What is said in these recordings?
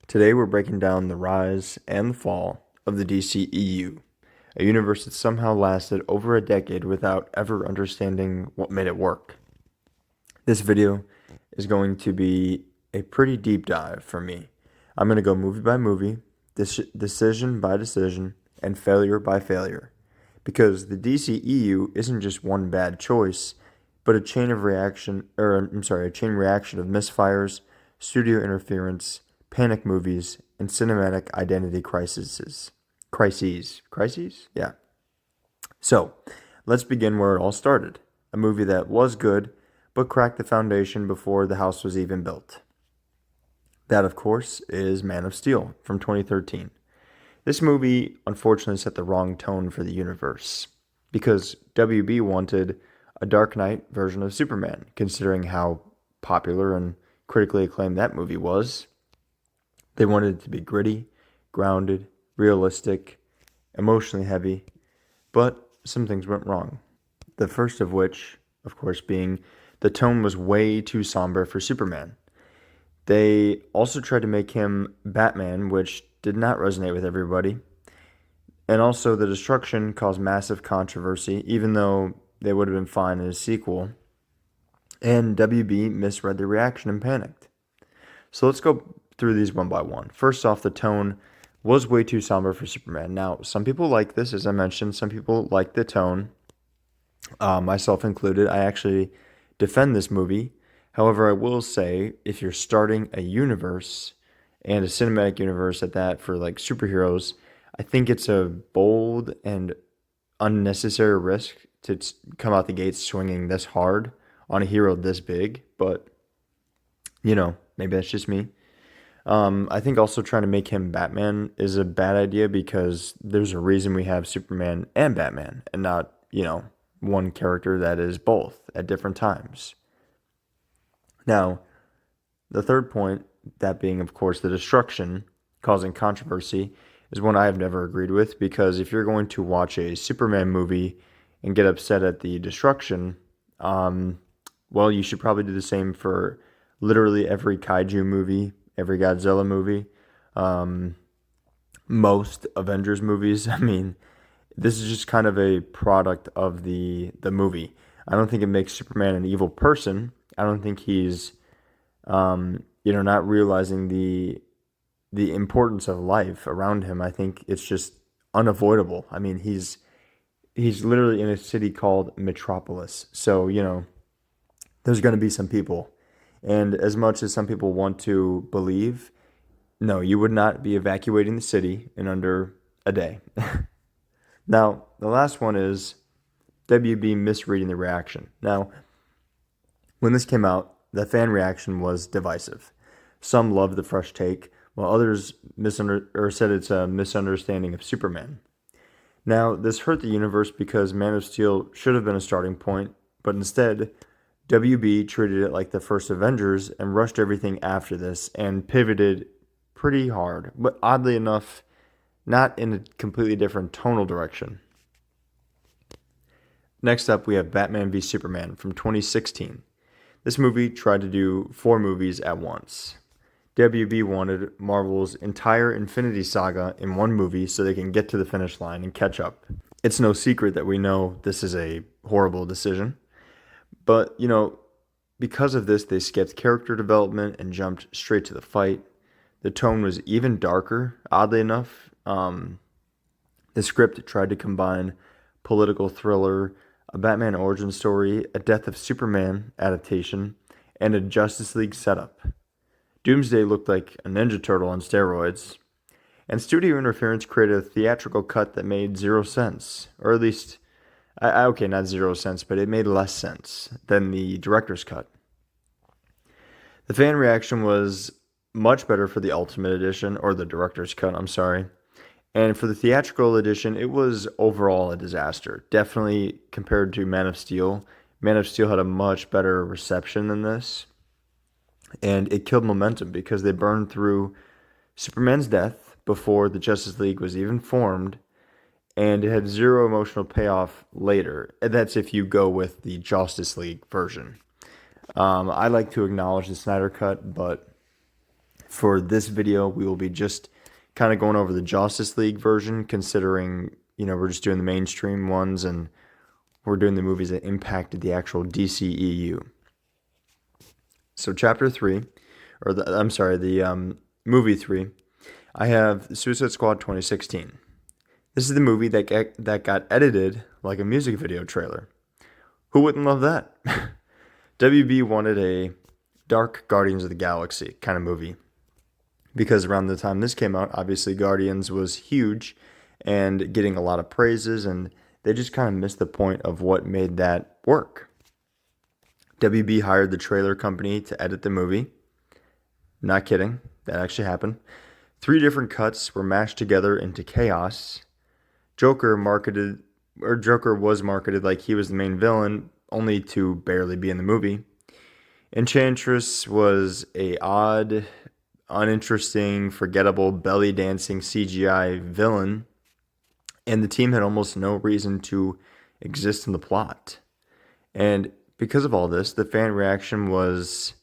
Today we're breaking down the rise and the fall of the DCEU, a universe that somehow lasted over a decade without ever understanding what made it work. This video is going to be a pretty deep dive for me. I'm going to go movie by movie, decision by decision, and failure by failure. Because the DCEU isn't just one bad choice, but a chain reaction of misfires, studio interference, panic movies, and cinematic identity crises. Crises? Yeah. So, let's begin where it all started. A movie that was good, but cracked the foundation before the house was even built. That, of course, is Man of Steel from 2013. This movie, unfortunately, set the wrong tone for the universe, because WB wanted a Dark Knight version of Superman, considering how popular and critically acclaimed that movie was. They wanted it to be gritty, grounded, realistic, emotionally heavy, but some things went wrong. The first of which, of course, being the tone was way too somber for Superman. They also tried to make him Batman, which did not resonate with everybody. And also, the destruction caused massive controversy, even though they would have been fine in a sequel. And WB misread the reaction and panicked. So let's go through these one by one. First off, the tone was way too somber for Superman. Now, some people like this, as I mentioned. Some people like the tone, myself included. I actually defend this movie. However, I will say, if you're starting a universe, and a cinematic universe at that, for like superheroes, I think it's a bold and unnecessary risk to come out the gates swinging this hard on a hero this big. But, maybe that's just me. I think also trying to make him Batman is a bad idea, because there's a reason we have Superman and Batman and not, one character that is both at different times. Now, the third point, that being, of course, the destruction causing controversy, is one I have never agreed with, because if you're going to watch a Superman movie and get upset at the destruction, well, you should probably do the same for literally every kaiju movie, every Godzilla movie, most Avengers movies. I mean, this is just kind of a product of the movie. I don't think it makes Superman an evil person. I don't think he's, not realizing the importance of life around him. I think it's just unavoidable. I mean, he's literally in a city called Metropolis. So, there's going to be some people. And as much as some people want to believe, no, you would not be evacuating the city in under a day. Now, the last one is WB misreading the reaction. Now, when this came out, the fan reaction was divisive. Some loved the fresh take, while others said it's a misunderstanding of Superman. Now, this hurt the universe because Man of Steel should have been a starting point, but instead, WB treated it like the first Avengers and rushed everything after this and pivoted pretty hard, but oddly enough, not in a completely different tonal direction. Next up, we have Batman v Superman from 2016. This movie tried to do 4 movies at once. WB wanted Marvel's entire Infinity Saga in one movie so they can get to the finish line and catch up. It's no secret that we know this is a horrible decision. But, because of this, they skipped character development and jumped straight to the fight. The tone was even darker, oddly enough. The script tried to combine political thriller, a Batman origin story, a Death of Superman adaptation, and a Justice League setup. Doomsday looked like a Ninja Turtle on steroids, and studio interference created a theatrical cut that made 0 sense, or at least, okay, not 0 sense, but it made less sense than the director's cut. The fan reaction was much better for the Ultimate Edition, or the director's cut, I'm sorry. And for the theatrical edition, it was overall a disaster. Definitely compared to Man of Steel. Man of Steel had a much better reception than this. And it killed momentum because they burned through Superman's death before the Justice League was even formed. And it had 0 emotional payoff later. And that's if you go with the Justice League version. I like to acknowledge the Snyder Cut, but For this video, we will be just kind of going over the Justice League version, considering, we're just doing the mainstream ones and we're doing the movies that impacted the actual DCEU. So chapter 3, the movie 3, I have Suicide Squad 2016. This is the movie that got edited like a music video trailer. Who wouldn't love that? WB wanted a dark Guardians of the Galaxy kind of movie, because around the time this came out, obviously Guardians was huge and getting a lot of praises, and they just kind of missed the point of what made that work. WB hired the trailer company to edit the movie. Not kidding, that actually happened. 3 different cuts were mashed together into chaos. Joker was marketed like he was the main villain, only to barely be in the movie. Enchantress was a odd, uninteresting, forgettable, belly dancing CGI villain, and the team had almost no reason to exist in the plot. And because of all this, the fan reaction was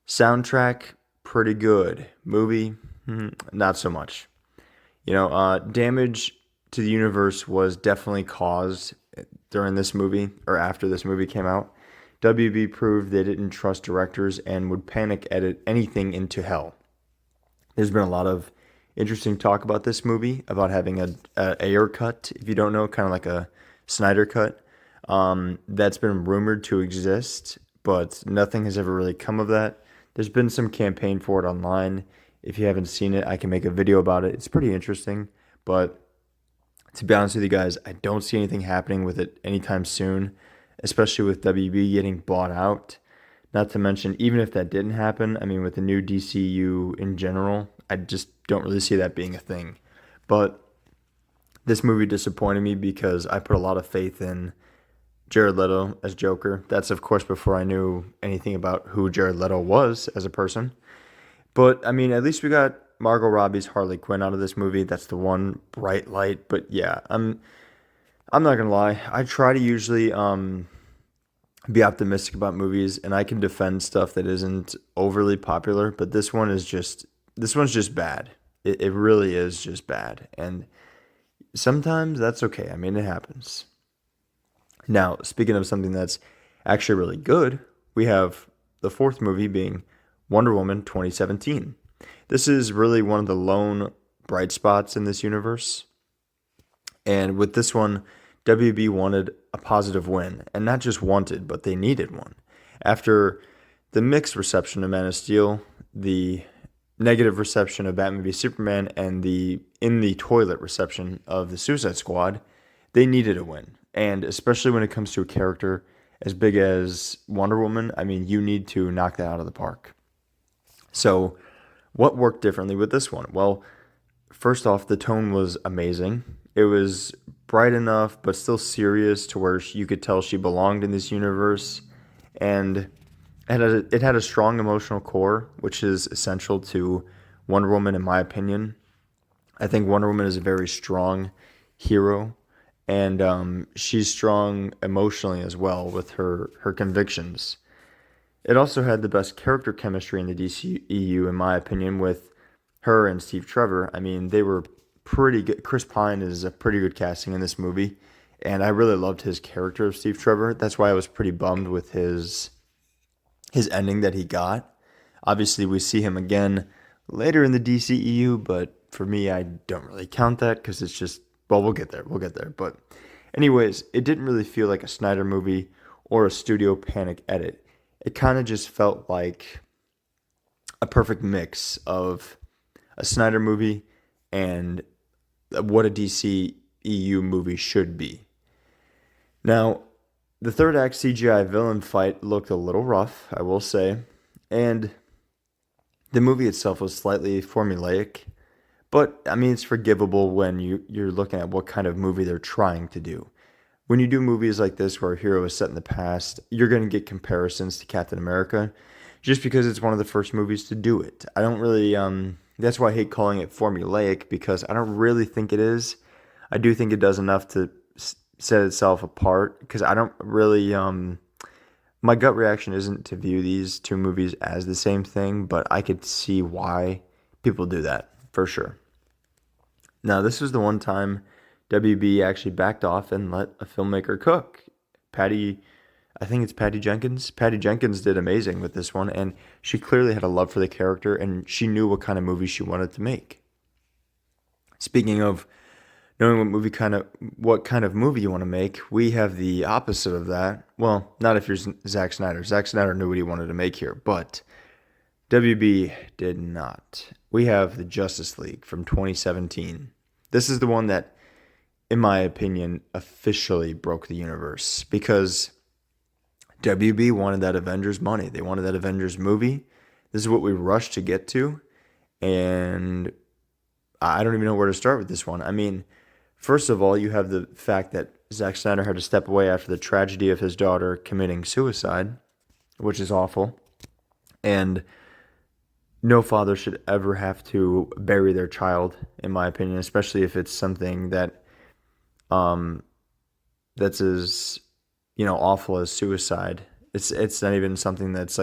soundtrack pretty good, movie not so much. Damage to the universe was definitely caused during this movie, or after this movie came out. WB proved they didn't trust directors and would panic edit anything into hell. There's been a lot of interesting talk about this movie, about having a Ayer cut, if you don't know, kind of like a Snyder cut. That's been rumored to exist, but nothing has ever really come of that. There's been some campaign for it online. If you haven't seen it, I can make a video about it. It's pretty interesting, but to be honest with you guys, I don't see anything happening with it anytime soon, especially with WB getting bought out. Not to mention, even if that didn't happen, with the new DCU in general, I just don't really see that being a thing. But this movie disappointed me because I put a lot of faith in Jared Leto as Joker. That's, of course, before I knew anything about who Jared Leto was as a person. But, at least we got Margot Robbie's Harley Quinn out of this movie. That's the one bright light. But yeah, I'm not gonna lie. I try to usually be optimistic about movies, and I can defend stuff that isn't overly popular. But this one's just bad. It really is just bad, and sometimes that's okay. It happens. Now, speaking of something that's actually really good, we have the 4th movie being Wonder Woman 2017. This is really one of the lone bright spots in this universe. And with this one, WB wanted a positive win. And not just wanted, but they needed one. After the mixed reception of Man of Steel, the negative reception of Batman v Superman, and the in-the-toilet reception of the Suicide Squad, they needed a win. And especially when it comes to a character as big as Wonder Woman, you need to knock that out of the park. So what worked differently with this one? Well, first off, the tone was amazing. It was bright enough, but still serious to where you could tell she belonged in this universe. And it had a strong emotional core, which is essential to Wonder Woman, in my opinion. I think Wonder Woman is a very strong hero, and she's strong emotionally as well with her convictions. It also had the best character chemistry in the DCEU, in my opinion, with her and Steve Trevor. They were pretty good. Chris Pine is a pretty good casting in this movie, and I really loved his character of Steve Trevor. That's why I was pretty bummed with his ending that he got. Obviously, we see him again later in the DCEU, but for me, I don't really count that because it's just, well, we'll get there. But anyways, it didn't really feel like a Snyder movie or a studio panic edit. It kind of just felt like a perfect mix of a Snyder movie and what a DCEU movie should be. Now, the third act CGI villain fight looked a little rough, I will say, and the movie itself was slightly formulaic, but it's forgivable when you're looking at what kind of movie they're trying to do. When you do movies like this where a hero is set in the past, you're going to get comparisons to Captain America just because it's one of the first movies to do it. I don't really, that's why I hate calling it formulaic, because I don't really think it is. I do think it does enough to set itself apart, because I don't really My gut reaction isn't to view these two movies as the same thing, but I could see why people do that for sure. Now, this was the one time WB actually backed off and let a filmmaker cook. Patty, I think it's Patty Jenkins. Patty Jenkins did amazing with this one, and she clearly had a love for the character, and she knew what kind of movie she wanted to make. Speaking of knowing what kind of movie you want to make, we have the opposite of that. Well, not if you're Zack Snyder. Zack Snyder knew what he wanted to make here, but WB did not. We have the Justice League from 2017. This is the one that, in my opinion, officially broke the universe because WB wanted that Avengers money. They wanted that Avengers movie. This is what we rushed to get to, and I don't even know where to start with this one. I mean, first of all, you have the fact that Zack Snyder had to step away after the tragedy of his daughter committing suicide, which is awful. And no father should ever have to bury their child, in my opinion, especially if it's something um that's as awful as suicide. It's not even something that's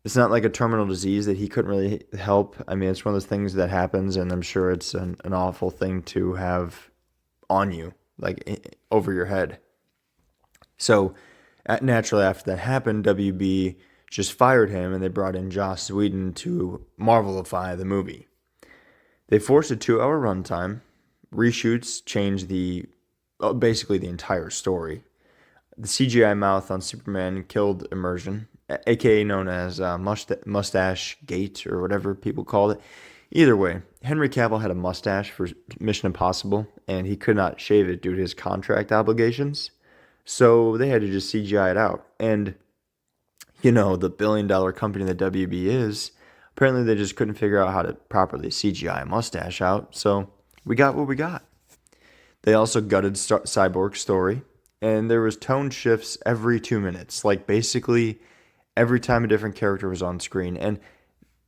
it's not like a terminal disease that he couldn't really help. I mean, it's one of those things that happens, and I'm sure it's an awful thing to have on you, like over your head. So naturally, after that happened, WB just fired him, and they brought in Joss Whedon to Marvelify the movie. They forced a 2-hour runtime. Reshoots changed basically the entire story. The CGI mouth on Superman killed immersion, aka known as Mustache Gate or whatever people called it. Either way, Henry Cavill had a mustache for Mission Impossible, and he could not shave it due to his contract obligations. So they had to just CGI it out. And, the billion-dollar company that WB is, apparently they just couldn't figure out how to properly CGI a mustache out. So we got what we got. They also gutted Cyborg's story, and there was tone shifts every 2 minutes, like basically every time a different character was on screen. And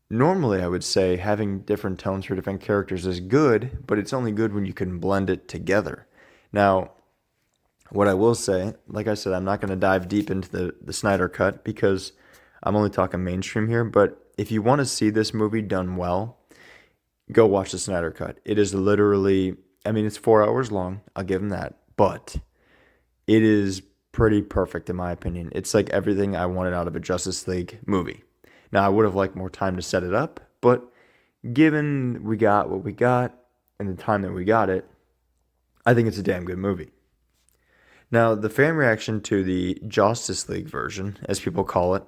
normally I would say having different tones for different characters is good, but it's only good when you can blend it together. Now, what I will say, like I said, I'm not going to dive deep into the Snyder Cut because I'm only talking mainstream here, but if you want to see this movie done well, go watch the Snyder Cut. It is literally, I mean, it's 4 hours long. I'll give them that. But it is pretty perfect in my opinion. It's like everything I wanted out of a Justice League movie. Now, I would have liked more time to set it up, but given we got what we got and the time that we got it, I think it's a damn good movie. Now, the fan reaction to the Justice League version, as people call it,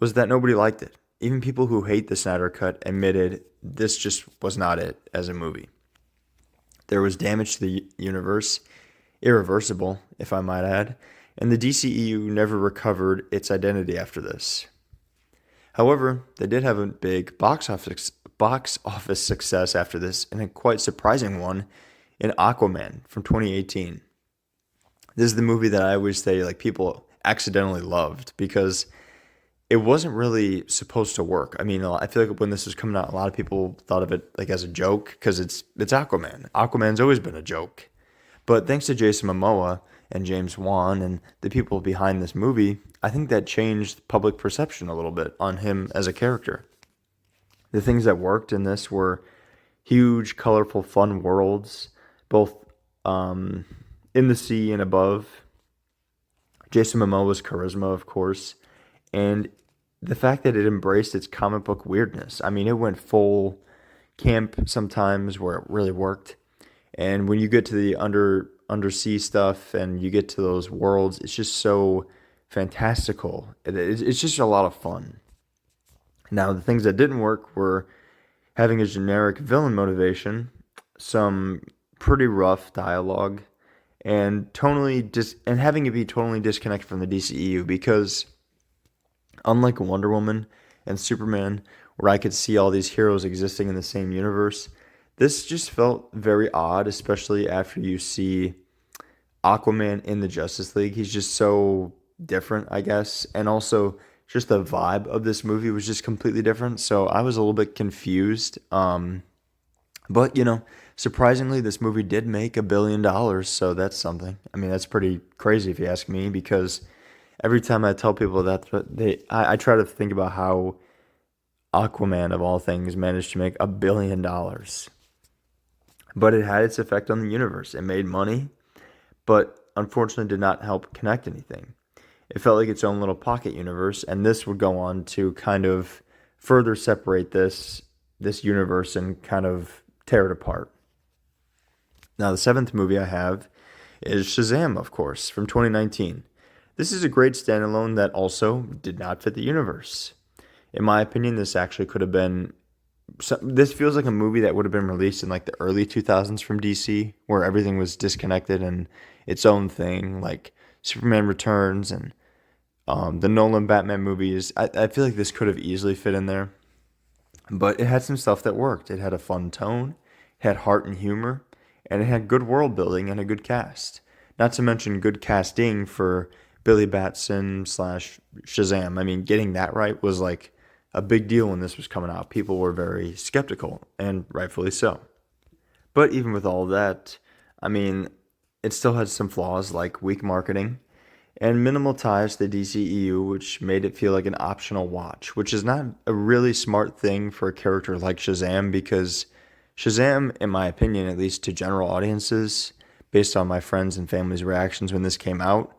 was that nobody liked it. Even people who hate the Snyder Cut admitted this just was not it as a movie. There was damage to the universe, irreversible, if I might add, and the DCEU never recovered its identity after this. However, they did have a big box office success after this, and a quite surprising one in Aquaman from 2018. This is the movie that I always say people accidentally loved because it wasn't really supposed to work. I mean, I feel like when this was coming out, a lot of people thought of it as a joke because it's Aquaman. Aquaman's always been a joke. But thanks to Jason Momoa and James Wan and the people behind this movie, I think that changed public perception a little bit on him as a character. The things that worked in this were huge, colorful, fun worlds, both in the sea and above. Jason Momoa's charisma, of course, and the fact that it embraced its comic book weirdness. I mean, it went full camp sometimes where it really worked. And when you get to the undersea stuff and you get to those worlds, it's just so fantastical. It's just a lot of fun. Now, the things that didn't work were having a generic villain motivation, some pretty rough dialogue, and having it be totally disconnected from the DCEU because unlike Wonder Woman and Superman, where I could see all these heroes existing in the same universe, this just felt very odd, especially after you see Aquaman in the Justice League. He's just so different, I guess. And also, just the vibe of this movie was just completely different. So I was a little bit confused. But, surprisingly, this movie did make $1 billion. So that's something. I mean, that's pretty crazy if you ask me, because Every time I tell people that, I try to think about how Aquaman of all things managed to make $1 billion. But it had its effect on the universe. It made money, but unfortunately did not help connect anything. It felt like its own little pocket universe, and this would go on to kind of further separate this universe and kind of tear it apart. Now, the seventh movie I have is Shazam, of course, from 2019. This is a great standalone that also did not fit the universe. In my opinion, this actually could have been. This feels like a movie that would have been released in like the early 2000s from DC, where everything was disconnected and its own thing, like Superman Returns and the Nolan Batman movies. I feel like this could have easily fit in there, but it had some stuff that worked. It had a fun tone, it had heart and humor, and it had good world building and a good cast. Not to mention good casting for Billy Batson slash Shazam. I mean, getting that right was like a big deal when this was coming out. People were very skeptical, and rightfully so. But even with all of that, I mean, it still had some flaws like weak marketing and minimal ties to DCEU, which made it feel like an optional watch, which is not a really smart thing for a character like Shazam because Shazam, in my opinion, at least to general audiences, based on my friends and family's reactions when this came out,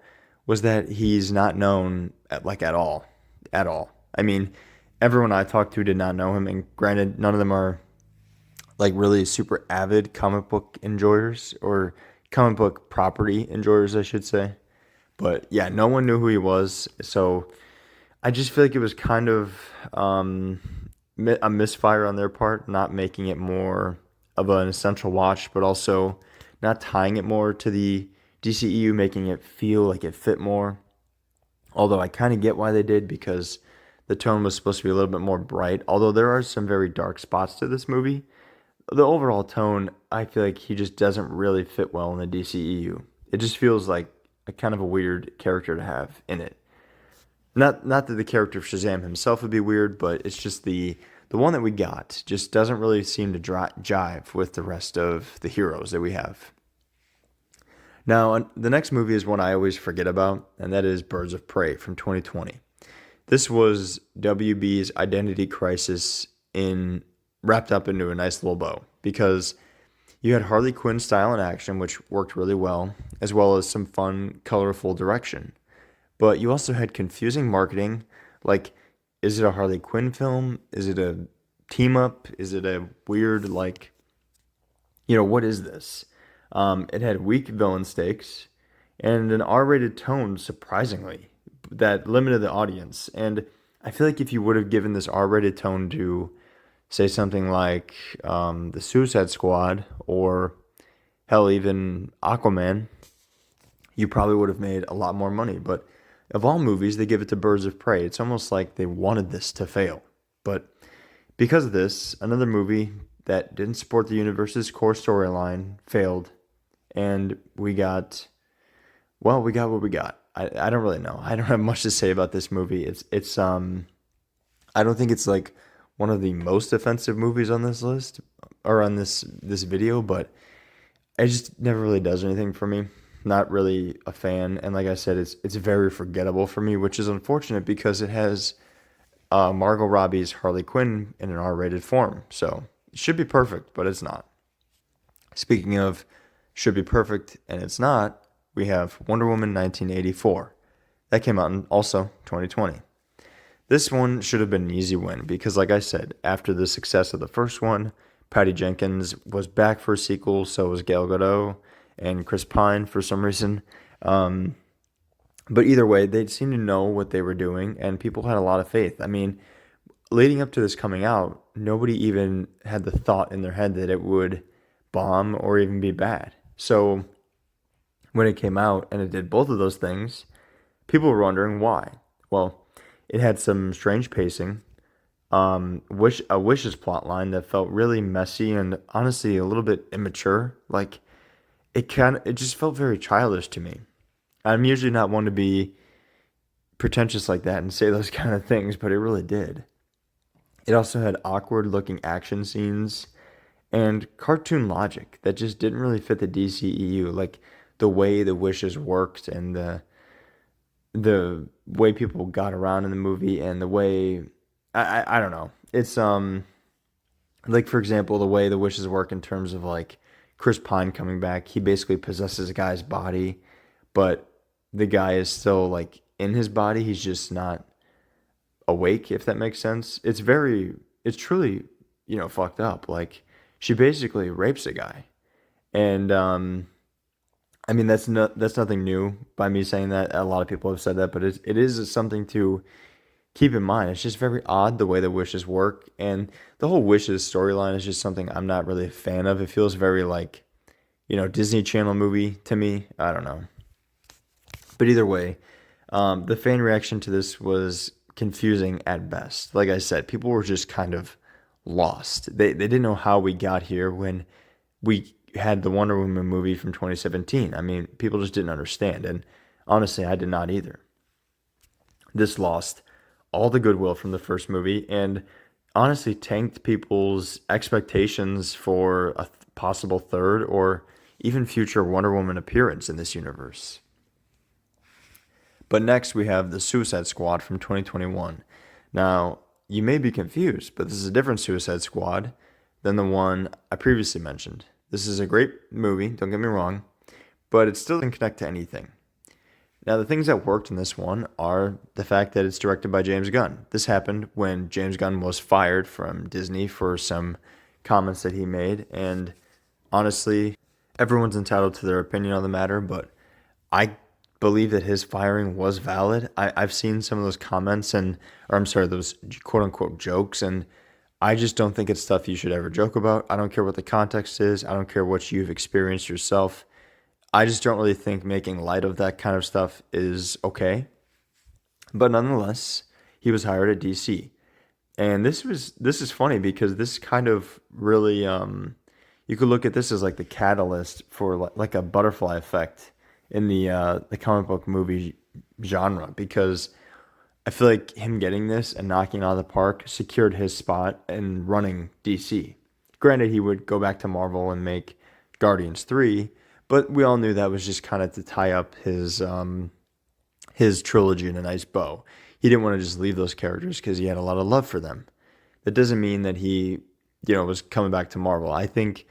was that he's not known at all. At all. I mean, everyone I talked to did not know him, and granted, none of them are like really super avid comic book enjoyers or comic book property enjoyers, I should say. But yeah, no one knew who he was. So I just feel like it was kind of a misfire on their part, not making it more of an essential watch, but also not tying it more to the DCEU, making it feel like it fit more. Although I kind of get why they did because the tone was supposed to be a little bit more bright. Although there are some very dark spots to this movie, the overall tone, I feel like he just doesn't really fit well in the DCEU. It just feels like a kind of a weird character to have in it. Not that the character of Shazam himself would be weird, but it's just the one that we got just doesn't really seem to jive with the rest of the heroes that we have. Now, the next movie is one I always forget about, and that is Birds of Prey from 2020. This was WB's identity crisis in wrapped up into a nice little bow because you had Harley Quinn style in action, which worked really well as some fun, colorful direction. But you also had confusing marketing, like, is it a Harley Quinn film? Is it a team up? Is it a weird, like, what is this? It had weak villain stakes and an R-rated tone, surprisingly, that limited the audience. And I feel like if you would have given this R-rated tone to, say, something like the Suicide Squad or, hell, even Aquaman, you probably would have made a lot more money. But of all movies, they give it to Birds of Prey. It's almost like they wanted this to fail. But because of this, another movie that didn't support the universe's core storyline failed. And we got what we got. I don't really know. I don't have much to say about this movie. It's I don't think it's like one of the most offensive movies on this list or on this video, but it just never really does anything for me. Not really a fan, and like I said, it's very forgettable for me, which is unfortunate because it has Margot Robbie's Harley Quinn in an R-rated form, so it should be perfect, but it's not. Speaking of should be perfect and it's not, we have Wonder Woman 1984. That came out in also 2020. This one should have been an easy win because, like I said, after the success of the first one, Patty Jenkins was back for a sequel, so was Gal Gadot and Chris Pine for some reason. But either way, they seemed to know what they were doing, and people had a lot of faith. I mean, leading up to this coming out, nobody even had the thought in their head that it would bomb or even be bad. So when it came out and it did both of those things, people were wondering why. Well, it had some strange pacing, a Wish's plot line that felt really messy and honestly a little bit immature. Like it just felt very childish to me. I'm usually not one to be pretentious like that and say those kind of things, but it really did. It also had awkward looking action scenes and cartoon logic that just didn't really fit the DCEU, like the way the wishes worked and the way people got around in the movie and the way I don't know. It's like for example, the way the wishes work in terms of like Chris Pine coming back. He basically possesses a guy's body, but the guy is still like in his body. He's just not awake, if that makes sense. It's truly, fucked up. Like she basically rapes a guy. And I mean that's nothing new by me saying that. A lot of people have said that, but it is something to keep in mind. It's just very odd the way the wishes work, and the whole wishes storyline is just something I'm not really a fan of. It feels very like, Disney Channel movie to me. I don't know. But either way, the fan reaction to this was confusing at best. Like I said, people were just kind of lost. They didn't know how we got here when we had the Wonder Woman movie from 2017. I mean, people just didn't understand. And honestly, I did not either. This lost all the goodwill from the first movie and honestly tanked people's expectations for a possible third or even future Wonder Woman appearance in this universe. But next we have the Suicide Squad from 2021. Now, you may be confused, but this is a different Suicide Squad than the one I previously mentioned. This is a great movie, don't get me wrong, but it still doesn't connect to anything. Now, the things that worked in this one are the fact that it's directed by James Gunn. This happened when James Gunn was fired from Disney for some comments that he made, and honestly, everyone's entitled to their opinion on the matter, but I believe that his firing was valid. I've seen some of those comments or I'm sorry, those quote unquote jokes, and I just don't think it's stuff you should ever joke about. I don't care what the context is. I don't care what you've experienced yourself. I just don't really think making light of that kind of stuff is okay. But nonetheless, he was hired at DC. And this is funny because this kind of really you could look at this as like the catalyst for like a butterfly effect in the comic book movie genre, because I feel like him getting this and knocking it out of the park secured his spot in running DC. Granted, he would go back to Marvel and make Guardians 3, but we all knew that was just kind of to tie up his trilogy in a nice bow. He didn't want to just leave those characters because he had a lot of love for them. That doesn't mean that he, was coming back to Marvel. I think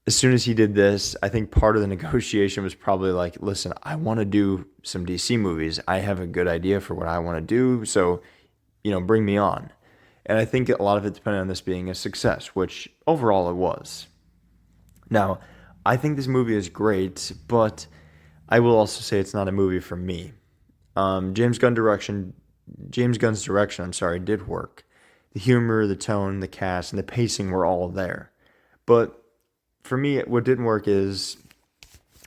as soon as he did this, I think part of the negotiation was probably like, listen, I want to do some DC movies. I have a good idea for what I want to do. So, bring me on. And I think a lot of it depended on this being a success, which overall it was. Now, I think this movie is great, but I will also say it's not a movie for me. James Gunn's direction, did work. The humor, the tone, the cast, and the pacing were all there. But for me, what didn't work is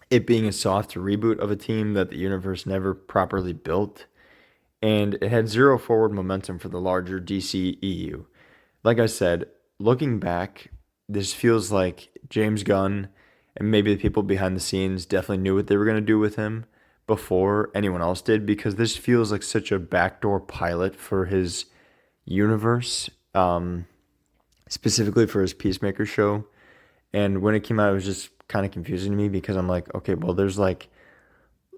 it being a soft reboot of a team that the universe never properly built, and it had zero forward momentum for the larger DCEU. Like I said, looking back, this feels like James Gunn and maybe the people behind the scenes definitely knew what they were going to do with him before anyone else did, because this feels like such a backdoor pilot for his universe, specifically for his Peacemaker show. And when it came out, it was just kind of confusing to me because I'm like, okay, well, there's like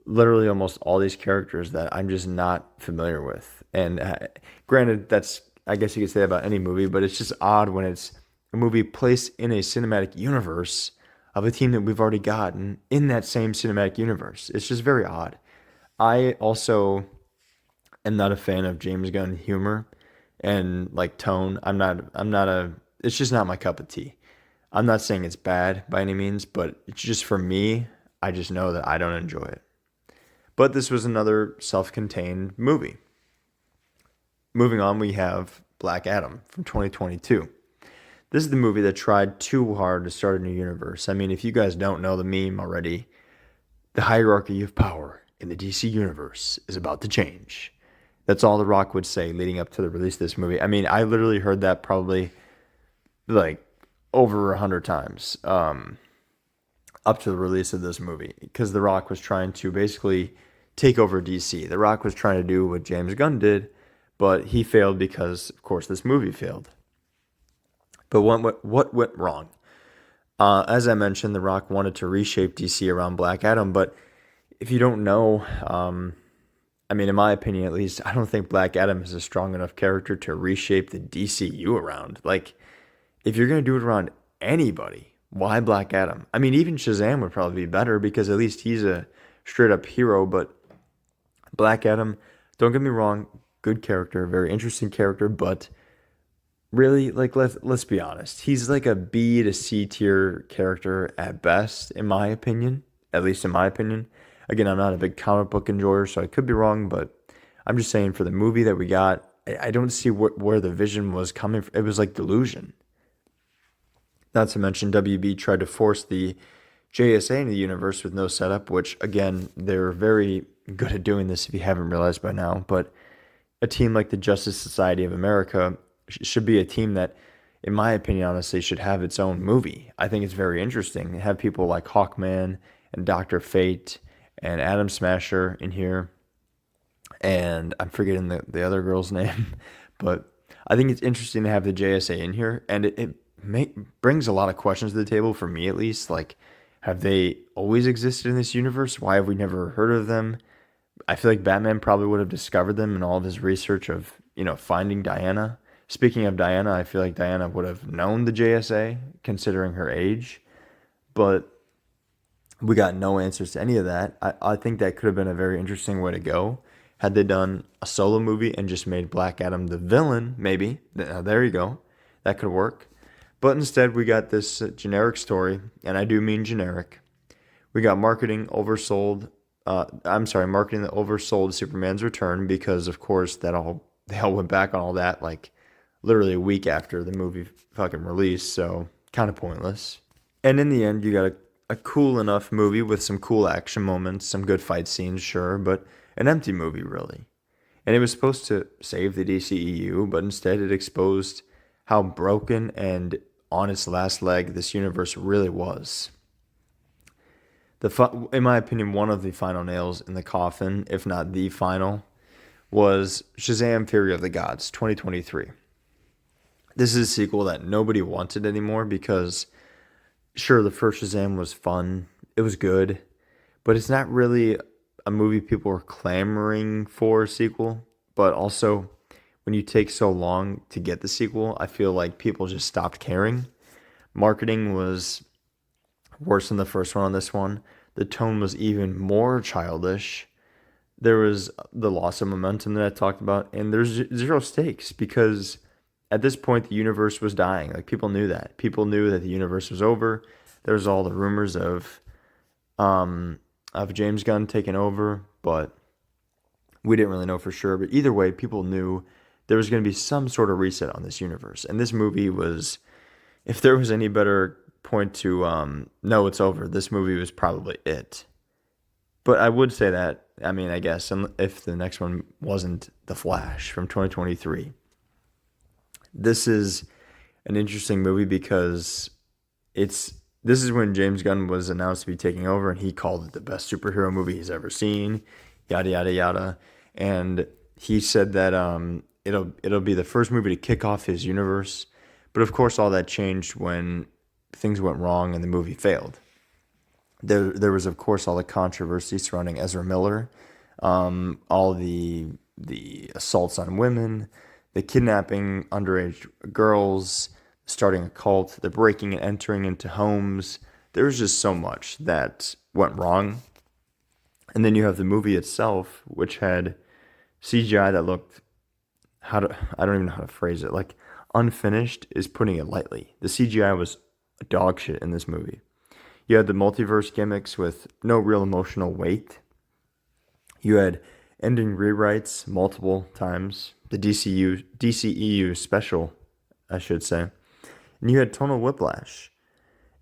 literally almost all these characters that I'm just not familiar with. And granted, that's, I guess you could say that about any movie, but it's just odd when it's a movie placed in a cinematic universe of a team that we've already gotten in that same cinematic universe. It's just very odd. I also am not a fan of James Gunn humor and like tone. It's just not my cup of tea. I'm not saying it's bad by any means, but it's just for me, I just know that I don't enjoy it. But this was another self-contained movie. Moving on, we have Black Adam from 2022. This is the movie that tried too hard to start a new universe. I mean, if you guys don't know the meme already, the hierarchy of power in the DC universe is about to change. That's all The Rock would say leading up to the release of this movie. I mean, I literally heard that probably like over 100 times up to the release of this movie, because The Rock was trying to basically take over DC. The Rock was trying to do what James Gunn did, but he failed because, of course, this movie failed. But what went wrong? As I mentioned, The Rock wanted to reshape DC around Black Adam, but if you don't know, I mean, in my opinion at least, I don't think Black Adam is a strong enough character to reshape the DCU around. Like, if you're gonna do it around anybody, why Black Adam? I mean, even Shazam would probably be better because at least he's a straight up hero, but Black Adam, don't get me wrong, good character, very interesting character, but really, like let's be honest, he's like a B to C tier character at best, in my opinion. At least in my opinion. Again, I'm not a big comic book enjoyer, so I could be wrong, but I'm just saying for the movie that we got, I don't see where the vision was coming from. It was like delusion. Not to mention, WB tried to force the JSA into the universe with no setup, which again, they're very good at doing this if you haven't realized by now. But a team like the Justice Society of America should be a team that, in my opinion, honestly, should have its own movie. I think it's very interesting. Have people like Hawkman and Dr. Fate and Atom Smasher in here. And I'm forgetting the other girl's name. But I think it's interesting to have the JSA in here. And it brings a lot of questions to the table, for me at least. Like, have they always existed in this universe? Why have we never heard of them? I feel like Batman probably would have discovered them in all of his research of, finding Diana. Speaking of Diana, I feel like Diana would have known the JSA, considering her age, but we got no answers to any of that. I think that could have been a very interesting way to go. Had they done a solo movie and just made Black Adam the villain, maybe. There you go. That could work. But instead, we got this generic story, and I do mean generic. We got marketing oversold. Marketing that oversold Superman's return because, of course, they all went back on all that like literally a week after the movie fucking released, so kind of pointless. And in the end, you got a cool enough movie with some cool action moments, some good fight scenes, sure, but an empty movie, really. And it was supposed to save the DCEU, but instead it exposed how broken and on its last leg this universe really was. In my opinion, one of the final nails in the coffin, if not the final, was Shazam! Fury of the Gods 2023. This is a sequel that nobody wanted anymore because, sure, the first Shazam was fun. It was good. But it's not really a movie people were clamoring for a sequel. But also, when you take so long to get the sequel, I feel like people just stopped caring. Marketing was worse than the first one on this one. The tone was even more childish. There was the loss of momentum that I talked about. And there's zero stakes because at this point, the universe was dying. Like, people knew that. People knew that the universe was over. There was all the rumors of James Gunn taking over, but we didn't really know for sure. But either way, people knew there was going to be some sort of reset on this universe. And this movie was, if there was any better point to know it's over, this movie was probably it. But I would say that, I mean, I guess, if the next one wasn't The Flash from 2023. This is an interesting movie because this is when James Gunn was announced to be taking over, and he called it the best superhero movie he's ever seen, yada yada yada. And he said that it'll be the first movie to kick off his universe. But of course, all that changed when things went wrong and the movie failed. There was, of course, all the controversy surrounding Ezra Miller, all the assaults on women, the kidnapping underage girls, starting a cult, the breaking and entering into homes. There was just so much that went wrong. And then you have the movie itself, which had CGI that looked, I don't even know how to phrase it. Like, unfinished is putting it lightly. The CGI was dog shit in this movie. You had the multiverse gimmicks with no real emotional weight. You had ending rewrites multiple times. The DCEU special, I should say. And you had tonal whiplash.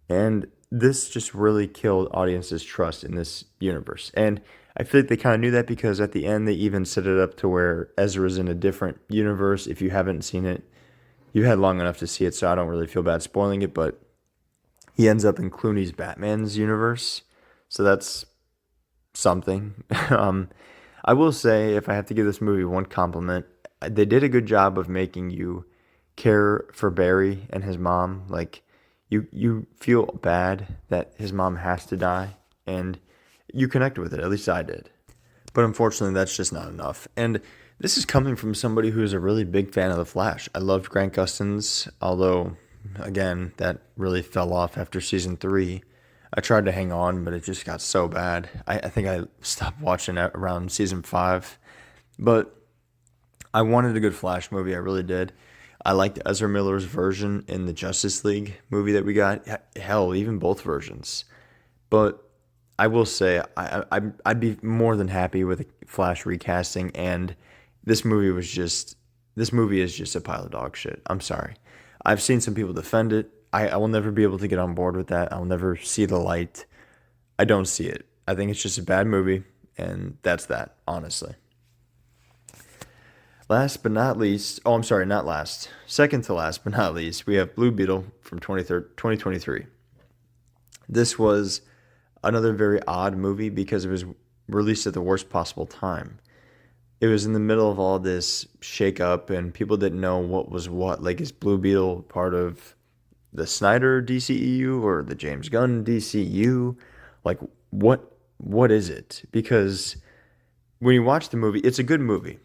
And this just really killed audiences' trust in this universe. And I feel like they kind of knew that because at the end they even set it up to where Ezra's in a different universe. If you haven't seen it, you had long enough to see it, so I don't really feel bad spoiling it, but he ends up in Clooney's Batman's universe. So that's something. I will say, if I have to give this movie one compliment, they did a good job of making you care for Barry and his mom. Like, you feel bad that his mom has to die, and you connect with it. At least I did. But unfortunately, that's just not enough. And this is coming from somebody who's a really big fan of The Flash. I loved Grant Gustin's, although, again, that really fell off after season three. I tried to hang on, but it just got so bad. I think I stopped watching it around season five. But I wanted a good Flash movie. I really did. I liked Ezra Miller's version in the Justice League movie that we got. Hell, even both versions. But I will say I'd be more than happy with a Flash recasting, and this movie is just a pile of dog shit. I'm sorry. I've seen some people defend it. I will never be able to get on board with that. I'll never see the light. I don't see it. I think it's just a bad movie, and that's that, honestly. Last but not least, oh, I'm sorry, not last. Second to last but not least, we have Blue Beetle from 2023. This was another very odd movie because it was released at the worst possible time. It was in the middle of all this shakeup, and people didn't know what was what. Like, is Blue Beetle part of the Snyder DCEU or the James Gunn DCU? Like, what is it? Because when you watch the movie, it's a good movie.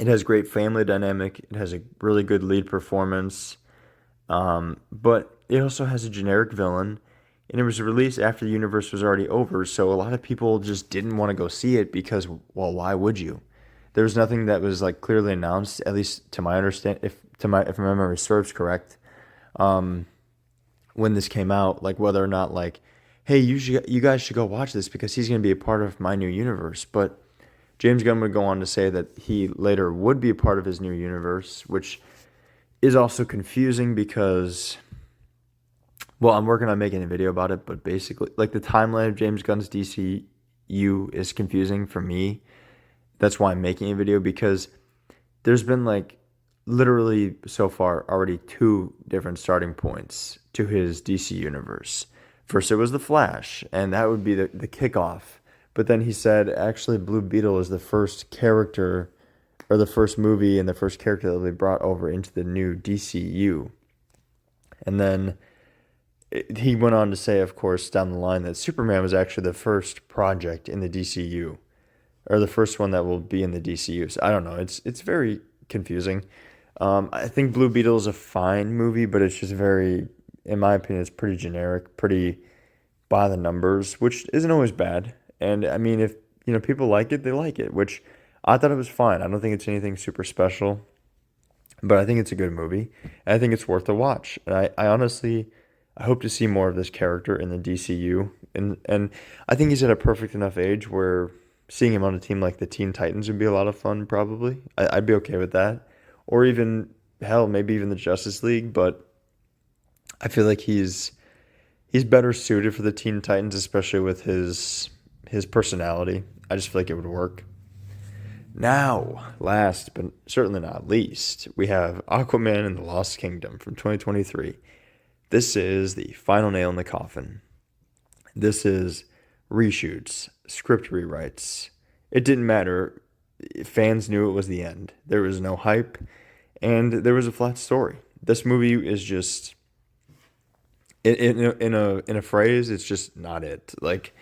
It has great family dynamic. It has a really good lead performance. But it also has a generic villain. And it was released after the universe was already over. So a lot of people just didn't want to go see it because, well, why would you? There was nothing that was like clearly announced, at least to my understand, if my memory serves correct, when this came out, like whether or not like, hey, you guys should go watch this because he's going to be a part of my new universe. But James Gunn would go on to say that he later would be a part of his new universe, which is also confusing because, well, I'm working on making a video about it, but basically, like the timeline of James Gunn's DCU is confusing for me. That's why I'm making a video, because there's been like literally so far already two different starting points to his DC universe. First, it was The Flash, and that would be the kickoff. But then he said, actually, Blue Beetle is the first character, or the first movie and the first character that they brought over into the new DCU. And then he went on to say, of course, down the line, that Superman was actually the first project in the DCU, or the first one that will be in the DCU. So I don't know. It's very confusing. I think Blue Beetle is a fine movie, but it's just very, in my opinion, it's pretty generic, pretty by the numbers, which isn't always bad. And I mean, if people like it, they like it, which I thought it was fine. I don't think it's anything super special, but I think it's a good movie. And I think it's worth a watch. And I honestly, I hope to see more of this character in the DCU. And I think he's at a perfect enough age where seeing him on a team like the Teen Titans would be a lot of fun, probably. I'd be okay with that. Or even, hell, maybe even the Justice League. But I feel like he's better suited for the Teen Titans, especially with his personality. I just feel like it would work. Now, last but certainly not least, we have Aquaman and the Lost Kingdom from 2023. This is the final nail in the coffin. This is reshoots, script rewrites. It didn't matter. Fans knew it was the end. There was no hype, and there was a flat story. This movie is just, in a phrase, it's just not it. Like,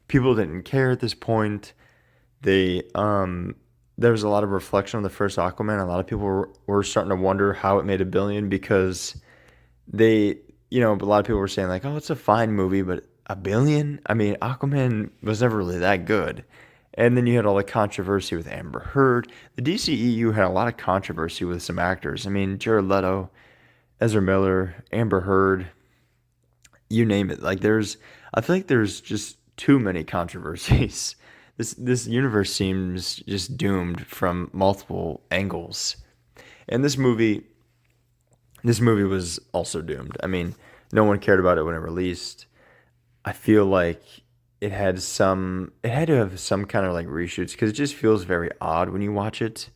people didn't care at this point. There was a lot of reflection on the first Aquaman. A lot of people were starting to wonder how it made $1 billion, because a lot of people were saying like, oh, it's a fine movie, but $1 billion? I mean, Aquaman was never really that good. And then you had all the controversy with Amber Heard. The DCEU had a lot of controversy with some actors. I mean, Jared Leto, Ezra Miller, Amber Heard, you name it. Like, I feel like there's just too many controversies. This universe seems just doomed from multiple angles. And this movie was also doomed. I mean, no one cared about it when it released. I feel like it had to have some kind of like reshoots, because it just feels very odd when you watch it.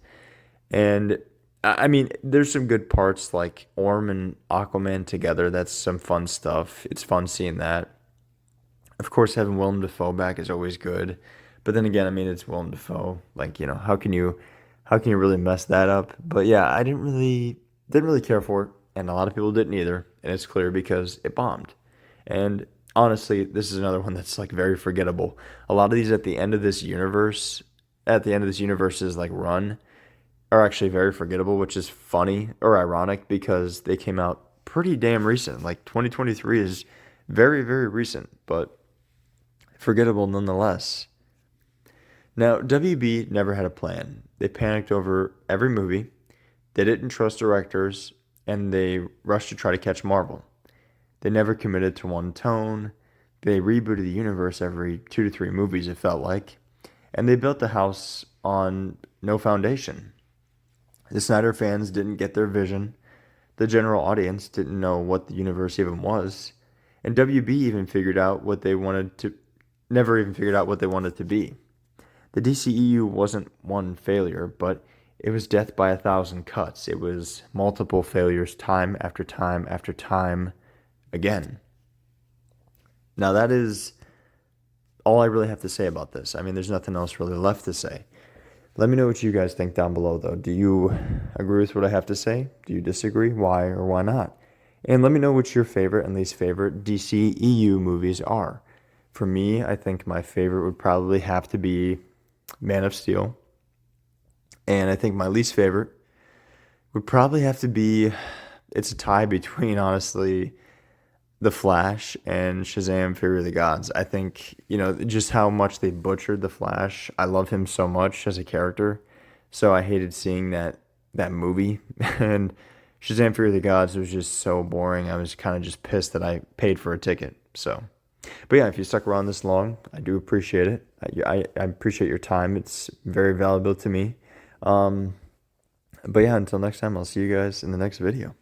And I mean, there's some good parts, like Orm and Aquaman together. That's some fun stuff. It's fun seeing that. Of course, having Willem Dafoe back is always good. But then again, I mean, it's Willem Dafoe. Like, how can you really mess that up? But yeah, I didn't really care for it, and a lot of people didn't either. And it's clear because it bombed. And honestly, this is another one that's like very forgettable. A lot of these at the end of this universe's like run, are actually very forgettable, which is funny or ironic because they came out pretty damn recent. Like 2023 is very, very recent, but forgettable nonetheless. Now, WB never had a plan. They panicked over every movie, they didn't trust directors, and they rushed to try to catch Marvel. They never committed to one tone. They rebooted the universe every 2 to 3 movies, it felt like. And they built the house on no foundation. The Snyder fans didn't get their vision. The general audience didn't know what the universe even was. And WB even figured out what they wanted to, never even figured out what they wanted to be. The DCEU wasn't one failure, but it was death by 1,000 cuts. It was multiple failures time after time after time again. Now that is all I really have to say about this. I mean, there's nothing else really left to say. Let me know what you guys think down below, though. Do you agree with what I have to say? Do you disagree? Why or why not? And let me know what your favorite and least favorite DCEU movies are. For me, I think my favorite would probably have to be Man of Steel. And I think my least favorite would probably have to be, it's a tie between, honestly, The Flash and Shazam! Fury of the Gods. I think, just how much they butchered The Flash. I love him so much as a character. So I hated seeing that movie. And Shazam! Fury of the Gods was just so boring. I was kind of just pissed that I paid for a ticket. So, but yeah, if you stuck around this long, I do appreciate it. I appreciate your time. It's very valuable to me. But yeah, until next time, I'll see you guys in the next video.